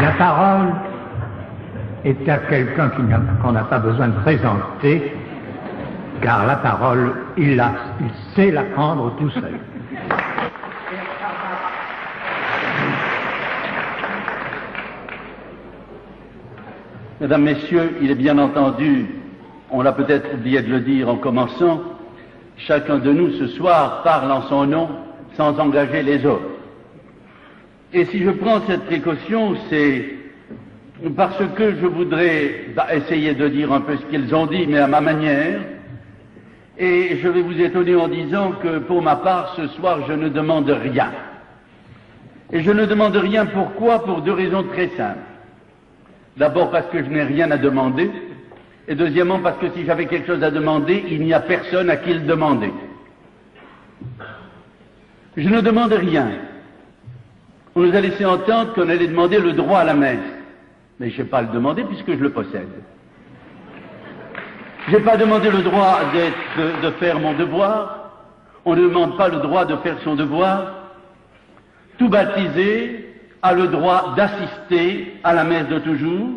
La parole est à quelqu'un qu'on n'a pas besoin de présenter, car la parole, il sait la prendre tout seul. Mesdames, Messieurs, il est bien entendu, on l'a peut-être oublié de le dire en commençant, chacun de nous ce soir parle en son nom sans engager les autres. Et si je prends cette précaution, c'est parce que je voudrais essayer de dire un peu ce qu'ils ont dit, mais à ma manière, et je vais vous étonner en disant que pour ma part, ce soir, je ne demande rien. Et je ne demande rien pourquoi? Pour deux raisons très simples. D'abord parce que je n'ai rien à demander, et deuxièmement parce que si j'avais quelque chose à demander, il n'y a personne à qui le demander. Je ne demande rien. On nous a laissé entendre qu'on allait demander le droit à la messe. Mais je n'ai pas à le demander puisque je le possède. Je n'ai pas demandé le droit de faire mon devoir. On ne demande pas le droit de faire son devoir. Tout baptisé a le droit d'assister à la messe de toujours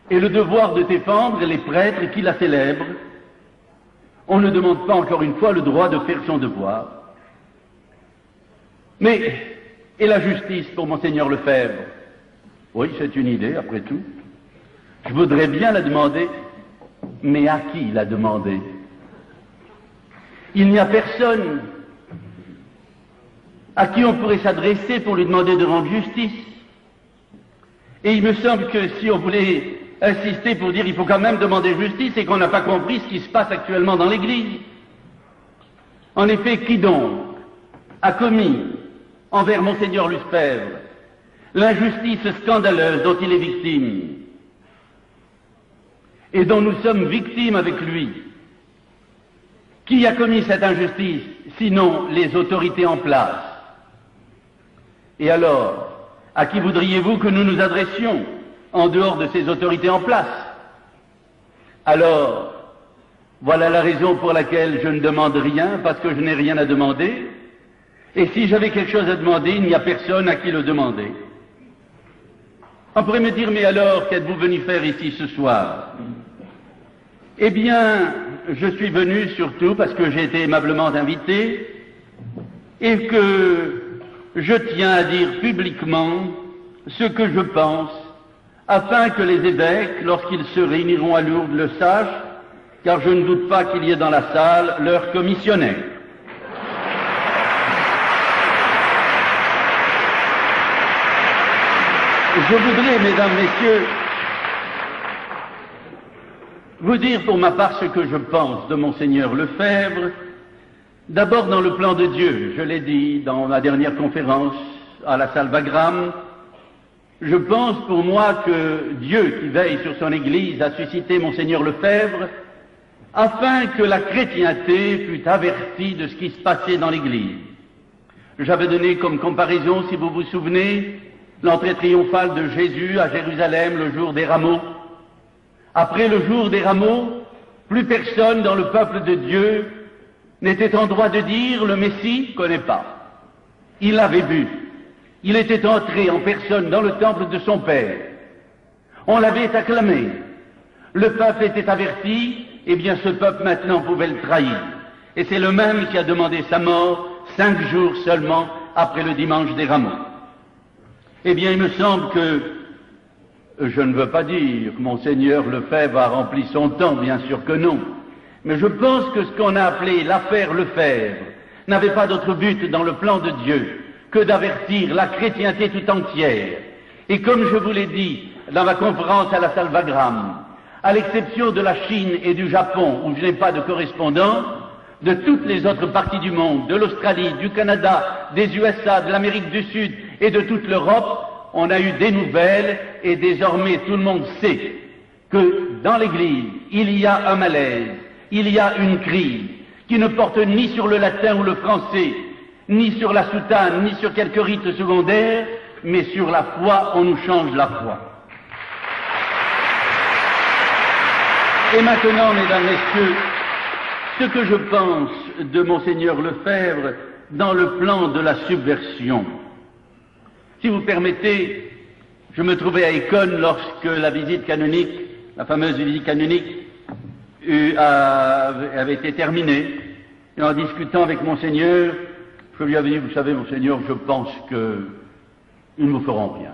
et le devoir de défendre les prêtres qui la célèbrent. On ne demande pas encore une fois le droit de faire son devoir. Mais, et la justice pour Monseigneur Lefebvre? Oui, c'est une idée, après tout. Je voudrais bien la demander, mais à qui la demander? Il n'y a personne à qui on pourrait s'adresser pour lui demander de rendre justice. Et il me semble que si on voulait insister pour dire il faut quand même demander justice, c'est qu'on n'a pas compris ce qui se passe actuellement dans l'Église. En effet, qui donc a commis envers Monseigneur Lefebvre l'injustice scandaleuse dont il est victime et dont nous sommes victimes avec lui? Qui a commis cette injustice, sinon les autorités en place? Et alors, à qui voudriez-vous que nous nous adressions en dehors de ces autorités en place? Alors, voilà la raison pour laquelle je ne demande rien, parce que je n'ai rien à demander. Et si j'avais quelque chose à demander, il n'y a personne à qui le demander. On pourrait me dire, mais alors, qu'êtes-vous venu faire ici ce soir? Eh bien, je suis venu surtout parce que j'ai été aimablement invité et que je tiens à dire publiquement ce que je pense, afin que les évêques, lorsqu'ils se réuniront à Lourdes, le sachent, car je ne doute pas qu'il y ait dans la salle leur commissionnaire. Je voudrais, mesdames, messieurs, vous dire pour ma part ce que je pense de Monseigneur Lefebvre, d'abord dans le plan de Dieu. Je l'ai dit dans ma dernière conférence à la salle Wagram. Je pense pour moi que Dieu, qui veille sur son Église, a suscité Monseigneur Lefebvre afin que la chrétienté fût avertie de ce qui se passait dans l'Église. J'avais donné comme comparaison, si vous vous souvenez, l'entrée triomphale de Jésus à Jérusalem le jour des rameaux. Après le jour des rameaux, plus personne dans le peuple de Dieu n'était en droit de dire « le Messie ne connaît pas ». Il l'avait vu. Il était entré en personne dans le temple de son Père. On l'avait acclamé. Le peuple était averti, et bien ce peuple maintenant pouvait le trahir. Et c'est le même qui a demandé sa mort 5 jours seulement après le dimanche des rameaux. Eh bien, il me semble que, je ne veux pas dire que Monseigneur Lefebvre a rempli son temps, bien sûr que non, mais je pense que ce qu'on a appelé l'affaire Lefebvre n'avait pas d'autre but dans le plan de Dieu que d'avertir la chrétienté tout entière. Et comme je vous l'ai dit dans ma conférence à la salle Wagram, à l'exception de la Chine et du Japon, où je n'ai pas de correspondant, de toutes les autres parties du monde, de l'Australie, du Canada, des USA, de l'Amérique du Sud et de toute l'Europe, on a eu des nouvelles et désormais tout le monde sait que dans l'Église, il y a un malaise, il y a une crise qui ne porte ni sur le latin ou le français, ni sur la soutane, ni sur quelques rites secondaires, mais sur la foi, on nous change la foi. Et maintenant, mesdames, messieurs, ce que je pense de Monseigneur Lefebvre dans le plan de la subversion. Si vous permettez, Je me trouvais à Écône lorsque la visite canonique, la fameuse visite canonique, avait été terminée. Et en discutant avec Monseigneur, je lui avais dit, vous savez, Monseigneur, je pense qu'ils ne vous feront rien.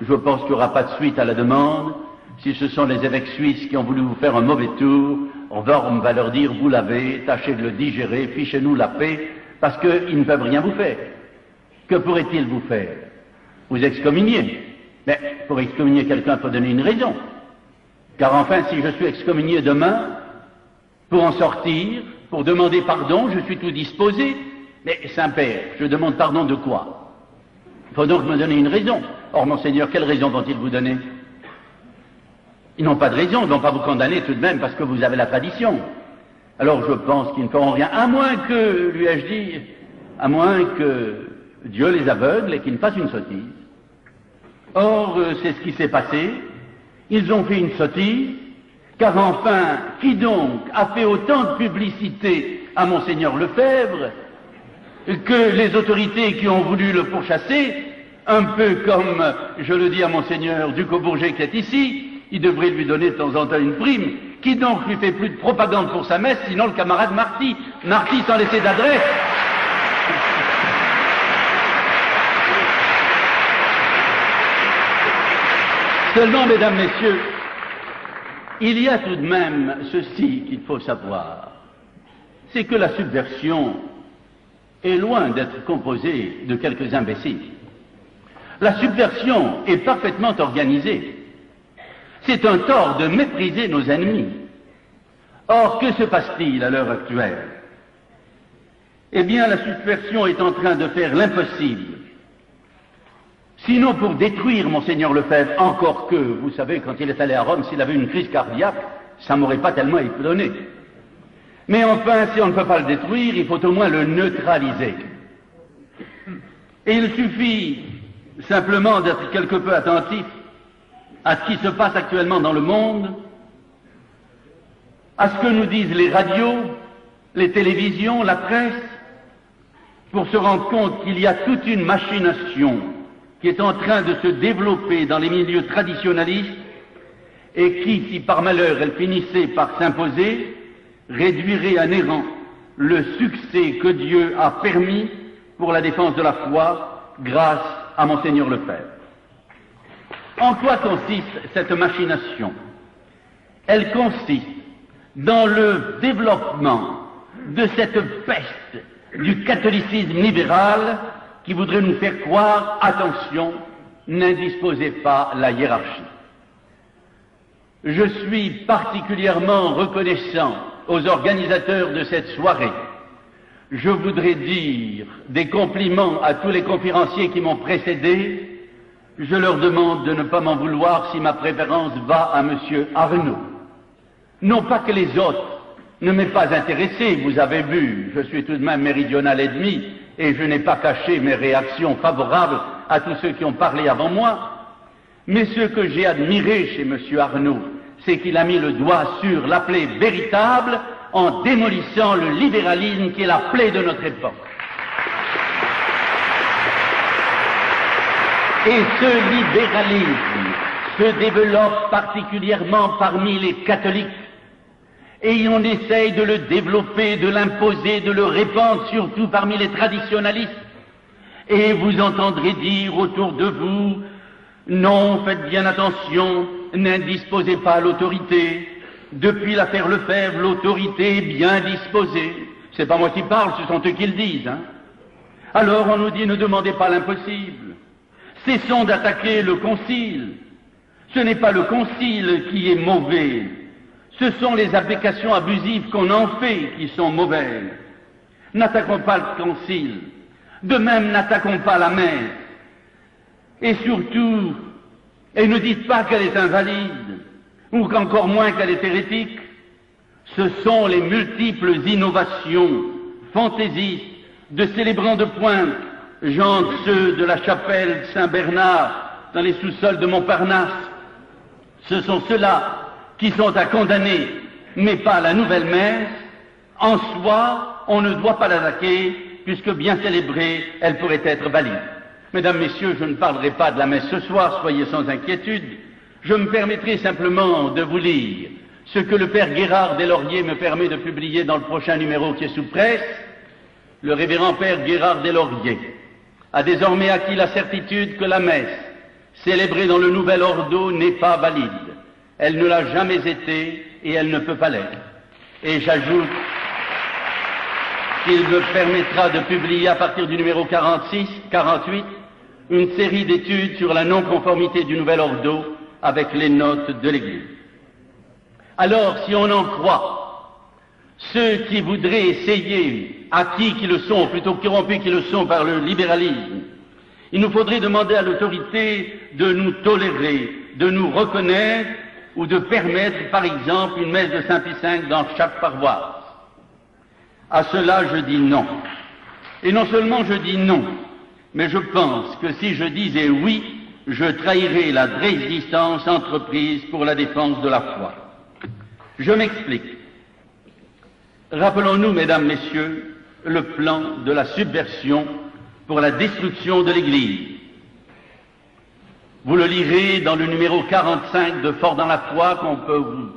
Je pense qu'il n'y aura pas de suite à la demande. Si ce sont les évêques suisses qui ont voulu vous faire un mauvais tour, on va leur dire, vous l'avez, tâchez de le digérer, fichez-nous la paix, parce qu'ils ne peuvent rien vous faire. Que pourraient-ils vous faire? Vous excommunier. Mais pour excommunier quelqu'un, il faut donner une raison. Car enfin, si je suis excommunié demain, pour en sortir, pour demander pardon, je suis tout disposé. Mais Saint-Père, je demande pardon de quoi? Il faut donc me donner une raison. Or, Monseigneur, quelle raison vont-ils vous donner? Ils n'ont pas de raison, ils ne vont pas vous condamner tout de même parce que vous avez la tradition. Alors je pense qu'ils ne feront rien, à moins que, lui ai-je dit, à moins que Dieu les aveugle et qu'ils ne fassent une sottise. Or, c'est ce qui s'est passé. Ils ont fait une sottise, car enfin, qui donc a fait autant de publicité à Monseigneur Lefebvre que les autorités qui ont voulu le pourchasser, un peu comme, je le dis à Monseigneur Ducos-Bourget qui est ici, il devrait lui donner de temps en temps une prime. Qui donc lui fait plus de propagande pour sa messe, sinon le camarade Marty? Marty sans laisser d'adresse. Seulement, mesdames, messieurs, il y a tout de même ceci qu'il faut savoir, c'est que la subversion est loin d'être composée de quelques imbéciles. La subversion est parfaitement organisée. C'est un tort de mépriser nos ennemis. Or, que se passe-t-il à l'heure actuelle? Eh bien, la subversion est en train de faire l'impossible. Sinon pour détruire Monseigneur Lefebvre, encore que, vous savez, quand il est allé à Rome, s'il avait une crise cardiaque, ça m'aurait pas tellement étonné. Mais enfin, si on ne peut pas le détruire, il faut au moins le neutraliser. Et il suffit simplement d'être quelque peu attentif à ce qui se passe actuellement dans le monde, à ce que nous disent les radios, les télévisions, la presse, pour se rendre compte qu'il y a toute une machination qui est en train de se développer dans les milieux traditionnalistes et qui, si par malheur elle finissait par s'imposer, réduirait à néant le succès que Dieu a permis pour la défense de la foi grâce à Monseigneur Lefebvre. En quoi consiste cette machination? Elle consiste dans le développement de cette peste du catholicisme libéral qui voudrait nous faire croire, attention, n'indisposez pas la hiérarchie. Je suis particulièrement reconnaissant aux organisateurs de cette soirée. Je voudrais dire des compliments à tous les conférenciers qui m'ont précédé. Je leur demande de ne pas m'en vouloir si ma préférence va à M. Arnaud. Non pas que les autres ne m'aient pas intéressé, vous avez vu, je suis tout de même méridional et demi, et je n'ai pas caché mes réactions favorables à tous ceux qui ont parlé avant moi. Mais ce que j'ai admiré chez M. Arnaud, c'est qu'il a mis le doigt sur la plaie véritable en démolissant le libéralisme qui est la plaie de notre époque. Et ce libéralisme se développe particulièrement parmi les catholiques. Et on essaye de le développer, de l'imposer, de le répandre surtout parmi les traditionalistes. Et vous entendrez dire autour de vous, non, faites bien attention, n'indisposez pas l'autorité. Depuis l'affaire Lefebvre, l'autorité est bien disposée. C'est pas moi qui parle, ce sont eux qui le disent. Alors on nous dit, ne demandez pas l'impossible. Cessons d'attaquer le concile. Ce n'est pas le concile qui est mauvais. Ce sont les applications abusives qu'on en fait qui sont mauvaises. N'attaquons pas le concile. De même, n'attaquons pas la messe. Et surtout, et ne dites pas qu'elle est invalide, ou qu'encore moins qu'elle est hérétique. Ce sont les multiples innovations fantaisistes de célébrants de pointe, genre ceux de la chapelle Saint-Bernard dans les sous-sols de Montparnasse. Ce sont ceux-là qui sont à condamner, mais pas la nouvelle messe. En soi, on ne doit pas l'attaquer, puisque bien célébrée, elle pourrait être valide. Mesdames, Messieurs, je ne parlerai pas de la messe ce soir, soyez sans inquiétude. Je me permettrai simplement de vous lire ce que le père Guérard Deslauriers me permet de publier dans le prochain numéro qui est sous presse. Le révérend père Guérard Deslauriers a désormais acquis la certitude que la messe, célébrée dans le nouvel ordo, n'est pas valide. Elle ne l'a jamais été et elle ne peut pas l'être. Et j'ajoute qu'il me permettra de publier à partir du numéro 48, une série d'études sur la non-conformité du nouvel ordo avec les notes de l'Église. Alors, si on en croit ceux qui voudraient essayer, acquis qui le sont, plutôt que corrompus qui le sont par le libéralisme, il nous faudrait demander à l'autorité de nous tolérer, de nous reconnaître ou de permettre, par exemple, une messe de Saint-Pie V dans chaque paroisse. À cela, je dis non. Et non seulement je dis non, mais je pense que si je disais oui, je trahirais la résistance entreprise pour la défense de la foi. Je m'explique. Rappelons-nous, mesdames, messieurs, le plan de la subversion pour la destruction de l'Église. Vous le lirez dans le numéro 45 de Fort dans la foi,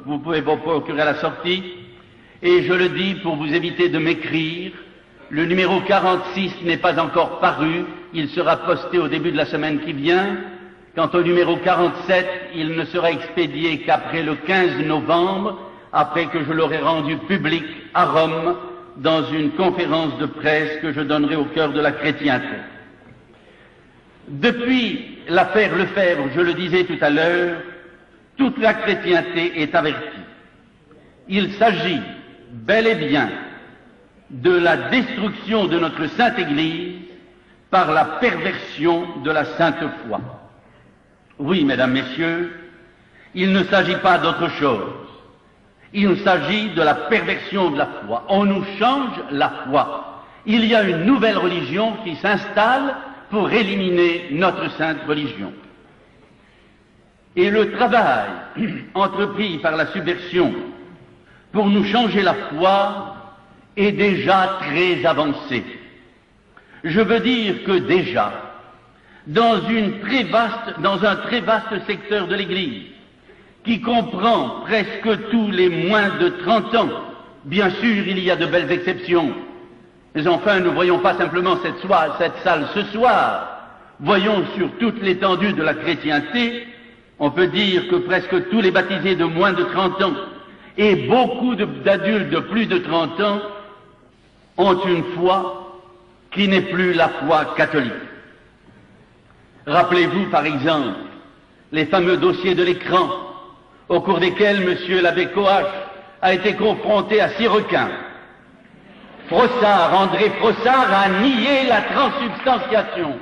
vous pouvez vous procurer à la sortie, et je le dis pour vous éviter de m'écrire, le numéro 46 n'est pas encore paru, il sera posté au début de la semaine qui vient. Quant au numéro 47, il ne sera expédié qu'après le 15 novembre, après que je l'aurai rendu public à Rome, dans une conférence de presse que je donnerai au cœur de la chrétienté. Depuis l'affaire Lefebvre, je le disais tout à l'heure, toute la chrétienté est avertie. Il s'agit bel et bien de la destruction de notre Sainte Église par la perversion de la Sainte Foi. Oui, mesdames, messieurs, il ne s'agit pas d'autre chose. Il s'agit de la perversion de la foi. On nous change la foi. Il y a une nouvelle religion qui s'installe pour éliminer notre sainte religion. Et le travail entrepris par la subversion pour nous changer la foi est déjà très avancé. Je veux dire que déjà, dans un très vaste secteur de l'Église, qui comprend presque tous les moins de 30 ans, bien sûr il y a de belles exceptions, mais enfin ne voyons pas simplement cette salle ce soir, voyons sur toute l'étendue de la chrétienté, on peut dire que presque tous les baptisés de moins de 30 ans et beaucoup d'adultes de plus de 30 ans ont une foi qui n'est plus la foi catholique. Rappelez-vous par exemple les fameux dossiers de l'écran au cours desquels M. l'abbé Coache a été confronté à 6 requins. André Frossard a nié la transsubstantiation.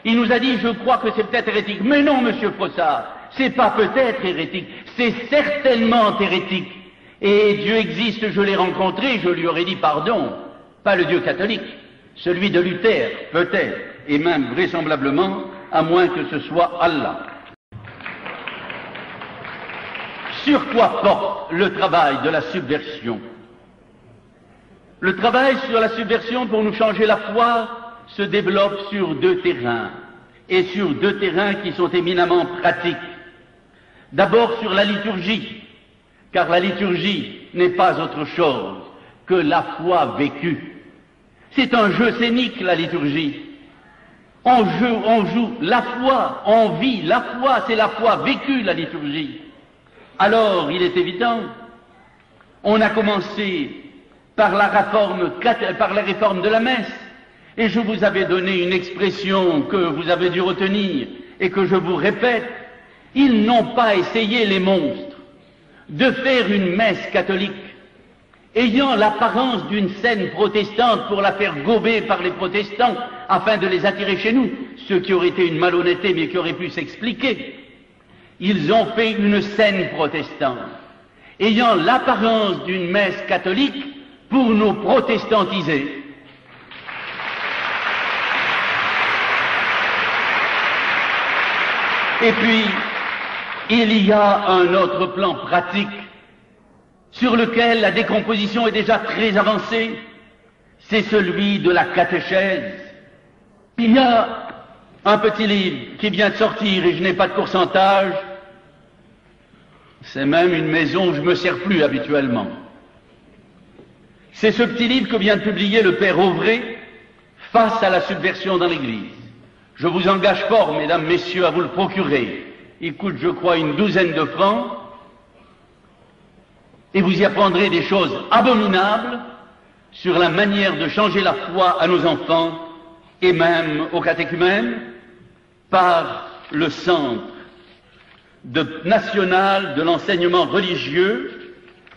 Il nous a dit, je crois que c'est peut-être hérétique. Mais non, monsieur Frossard, c'est pas peut-être hérétique, c'est certainement hérétique. Et Dieu existe, je l'ai rencontré, je lui aurais dit pardon. Pas le Dieu catholique, celui de Luther, peut-être, et même vraisemblablement, à moins que ce soit Allah. Sur quoi porte le travail de la subversion? Le travail sur la subversion pour nous changer la foi se développe sur 2 terrains, et sur 2 terrains qui sont éminemment pratiques. D'abord sur la liturgie, car la liturgie n'est pas autre chose que la foi vécue. C'est un jeu scénique, la liturgie. On joue la foi, on vit la foi, c'est la foi vécue, la liturgie. Alors, il est évident, on a commencé par la réforme de la messe, et je vous avais donné une expression que vous avez dû retenir et que je vous répète, ils n'ont pas essayé, les monstres, de faire une messe catholique ayant l'apparence d'une scène protestante pour la faire gober par les protestants afin de les attirer chez nous, ce qui aurait été une malhonnêteté mais qui aurait pu s'expliquer. Ils ont fait une scène protestante ayant l'apparence d'une messe catholique pour nous protestantiser. Et puis, il y a un autre plan pratique sur lequel la décomposition est déjà très avancée, c'est celui de la catéchèse. Il y a Un petit livre qui vient de sortir et je n'ai pas de pourcentage. C'est même une maison où je me sers plus habituellement. C'est ce petit livre que vient de publier le père Auvray, Face à la subversion dans l'Église. Je vous engage fort, mesdames, messieurs, à vous le procurer. Il coûte, je crois, une douzaine de francs. Et vous y apprendrez des choses abominables sur la manière de changer la foi à nos enfants et même aux catéchumènes par le Centre national de l'enseignement religieux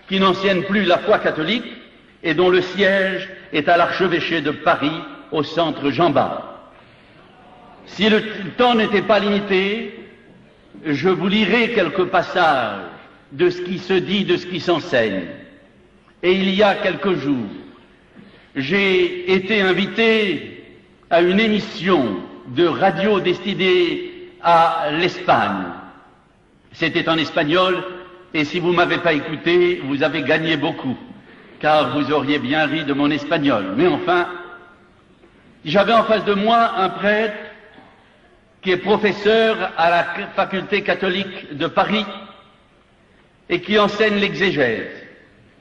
qui n'enseigne plus la foi catholique et dont le siège est à l'archevêché de Paris, au centre Jean Bart. Si le temps n'était pas limité, je vous lirai quelques passages de ce qui se dit, de ce qui s'enseigne. Et il y a quelques jours, j'ai été invité à une émission de radio destinée à l'Espagne. C'était en espagnol, et si vous ne m'avez pas écouté, vous avez gagné beaucoup, car vous auriez bien ri de mon espagnol. Mais enfin, j'avais en face de moi un prêtre qui est professeur à la faculté catholique de Paris et qui enseigne l'exégèse.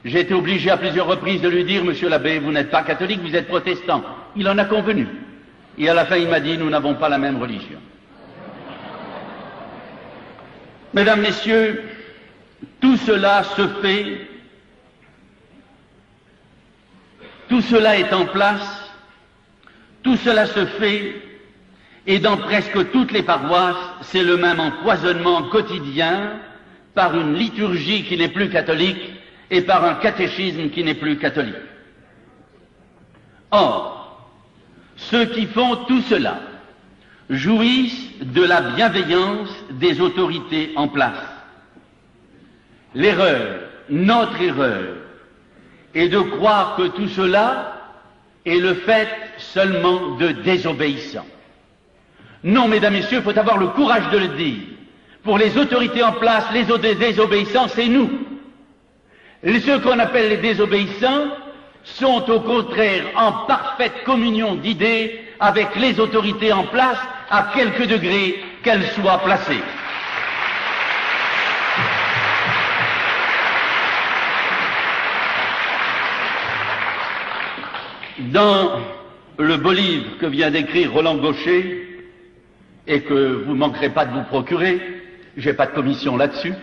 J'ai été obligé à plusieurs reprises de lui dire, monsieur l'abbé, vous n'êtes pas catholique, vous êtes protestant. Il en a convenu. Et à la fin, il m'a dit, nous n'avons pas la même religion. Mesdames, messieurs, tout cela se fait, tout cela est en place, tout cela se fait, et dans presque toutes les paroisses, c'est le même empoisonnement quotidien par une liturgie qui n'est plus catholique et par un catéchisme qui n'est plus catholique. Or, ceux qui font tout cela jouissent de la bienveillance des autorités en place. L'erreur, notre erreur, est de croire que tout cela est le fait seulement de désobéissants. Non, mesdames, messieurs, il faut avoir le courage de le dire. Pour les autorités en place, les désobéissants, c'est nous. Ceux qu'on appelle les désobéissants sont au contraire en parfaite communion d'idées avec les autorités en place, à quelque degré qu'elles soient placées. Dans le beau livre que vient d'écrire Roland Gaucher, et que vous ne manquerez pas de vous procurer, j'ai pas de commission là-dessus,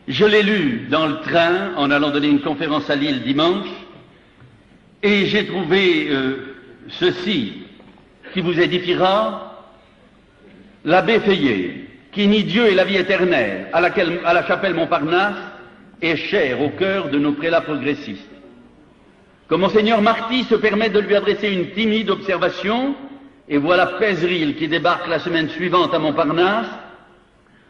je l'ai lu dans le train en allant donner une conférence à Lille dimanche, et j'ai trouvé ceci qui vous édifiera. L'abbé Feuillet, qui nie Dieu et la vie éternelle, à la chapelle Montparnasse, est cher au cœur de nos prélats progressistes. Que Monseigneur Marty se permet de lui adresser une timide observation, et voilà Pézeril qui débarque la semaine suivante à Montparnasse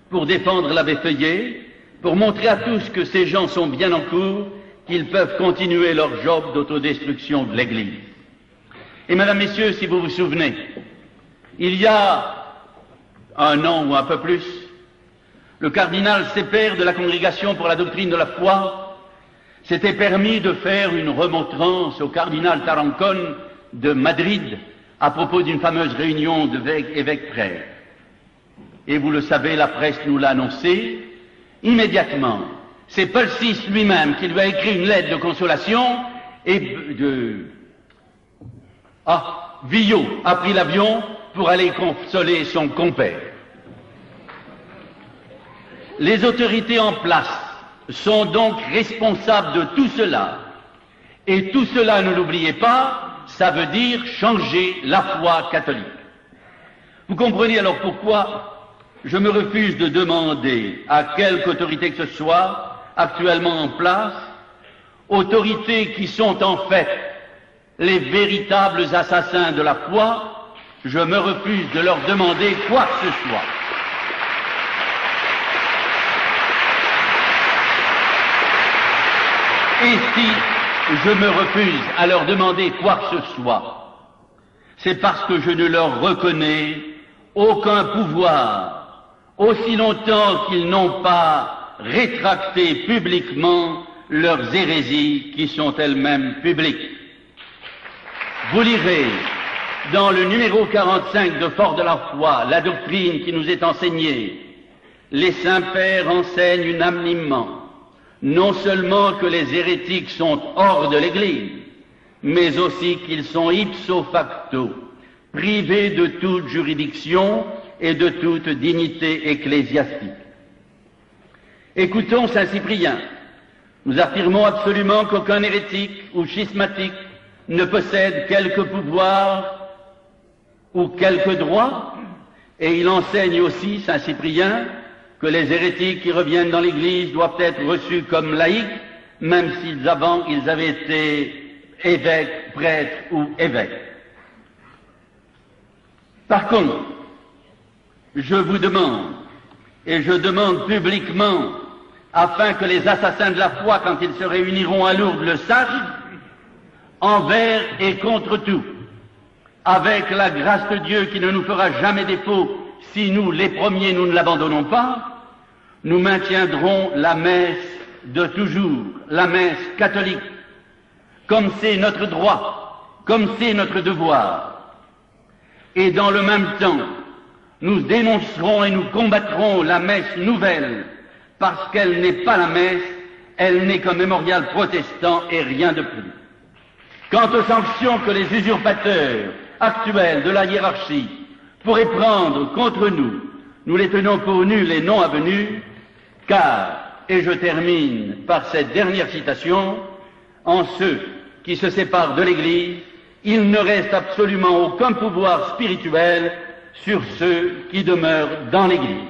pour défendre l'abbé Feuillet, pour montrer à tous que ces gens sont bien en cours, qu'ils peuvent continuer leur job d'autodestruction de l'Église. Et mesdames, messieurs, si vous vous souvenez, il y a un an ou un peu plus, le cardinal Sepper de la Congrégation pour la doctrine de la foi s'était permis de faire une remontrance au cardinal Tarancón de Madrid à propos d'une fameuse réunion d'évêques-prêtres. Et vous le savez, la presse nous l'a annoncé. Immédiatement, c'est Paul VI lui-même qui lui a écrit une lettre de consolation et Villot a pris l'avion pour aller consoler son compère. Les autorités en place sont donc responsables de tout cela. Et tout cela, ne l'oubliez pas, ça veut dire changer la foi catholique. Vous comprenez alors pourquoi je me refuse de demander à quelque autorité que ce soit actuellement en place, autorités qui sont en fait les véritables assassins de la foi, je me refuse de leur demander quoi que ce soit. Et si je me refuse à leur demander quoi que ce soit, c'est parce que je ne leur reconnais aucun pouvoir, aussi longtemps qu'ils n'ont pas rétracté publiquement leurs hérésies qui sont elles-mêmes publiques. Vous lirez dans le numéro 45 de Fort de la foi, la doctrine qui nous est enseignée, les saints-pères enseignent unanimement, non seulement que les hérétiques sont hors de l'Église, mais aussi qu'ils sont ipso facto privés de toute juridiction et de toute dignité ecclésiastique. Écoutons saint Cyprien. Nous affirmons absolument qu'aucun hérétique ou schismatique ne possède quelque pouvoir ou quelque droit, et il enseigne aussi, saint Cyprien, que les hérétiques qui reviennent dans l'Église doivent être reçus comme laïcs, même s'ils avant ils avaient été évêques, prêtres ou évêques. Par contre, je vous demande, et je demande publiquement, afin que les assassins de la foi, quand ils se réuniront à Lourdes, le sachent, envers et contre tout, avec la grâce de Dieu qui ne nous fera jamais défaut si nous, les premiers, nous ne l'abandonnons pas, nous maintiendrons la messe de toujours, la messe catholique, comme c'est notre droit, comme c'est notre devoir. Et dans le même temps, nous dénoncerons et nous combattrons la messe nouvelle, parce qu'elle n'est pas la messe, elle n'est qu'un mémorial protestant et rien de plus. Quant aux sanctions que les usurpateurs actuels de la hiérarchie pourraient prendre contre nous, nous les tenons pour nuls et non avenus, car, et je termine par cette dernière citation, en ceux qui se séparent de l'Église, il ne reste absolument aucun pouvoir spirituel sur ceux qui demeurent dans l'Église.